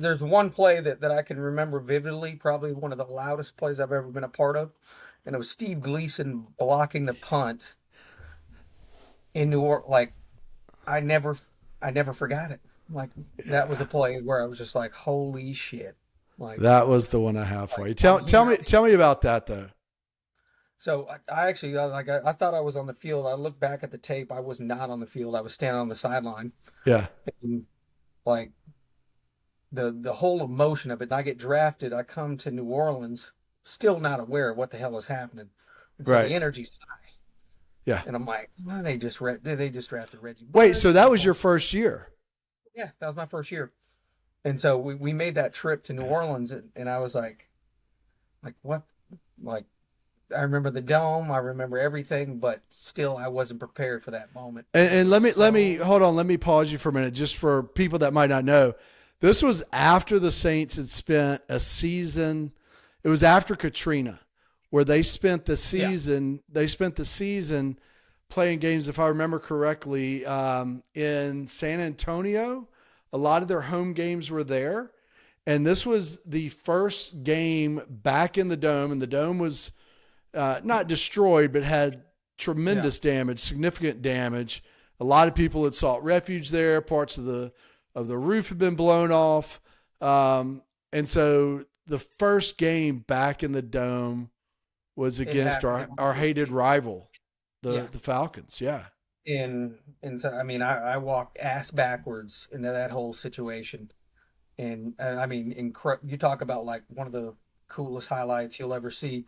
There's one play that I can remember vividly, probably one of the loudest plays I've ever been a part of, and it was Steve Gleason blocking the punt in New Orleans. Like I never, I never forgot it. Like that was Yeah. a play where I was just like, "Holy shit!" Like, That was the one I have for you. I'm Tell tell here. me tell me about that though. So I actually I thought I was on the field. I looked back at the tape. I was not on the field. I was standing on the sideline. Yeah. And, like the whole emotion of it. And I get drafted. I come to New Orleans, still not aware of what the hell is happening, and so the Right. energy's high. Yeah. And I'm like, well, they just drafted Reggie Wait, Bush. so that was your first year? Yeah, that was my first year. And so we made that trip to New Orleans, and I was like what? Like I remember the dome, I remember everything, but still I wasn't prepared for that moment. And it And was let me so hold on. Let me pause you for a minute, just for people that might not know. This was after the Saints had spent a season. It was after Katrina, where they spent the yeah, season. They spent the season playing games, if I remember correctly, in San Antonio. A lot of their home games were there, and this was the first game back in the dome, and the dome was not destroyed, but had yeah. tremendous damage, significant damage. A lot of people had sought refuge there. Parts of the roof had been blown off, and so the first game back in the dome was It against had to our be hated rival, yeah. the Falcons. Yeah, And so I mean I walked ass backwards into that whole situation. And I mean you talk about like one of the coolest highlights you'll ever see.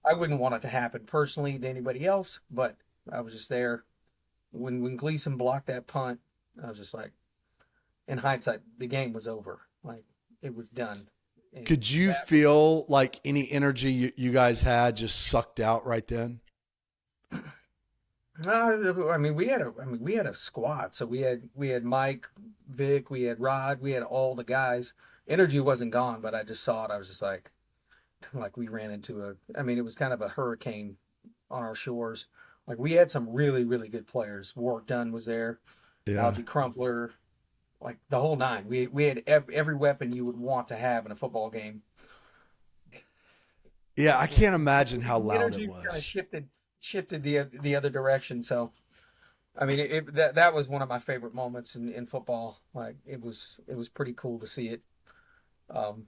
I wouldn't want it to happen personally to anybody else, but I was just there when Gleason blocked that punt. I was just like, in hindsight, the game was over. Like it was done. And could you that feel like any energy you guys had just sucked out right then? I mean, we had a squad. So we had Mike, Vic, we had Rod, we had all the guys. Energy wasn't gone, but I just saw it. I was just like we ran into a. I mean, it was kind of a hurricane on our shores. Like we had some really really good players. Warwick Dunn was there, Yeah. Algie Crumpler, like the whole nine. We had every weapon you would want to have in a football game. Yeah, I And can't imagine how the loud it energy kind of was. shifted the other direction. So I mean, that was one of my favorite moments in football. Like it was pretty cool to see it. Um,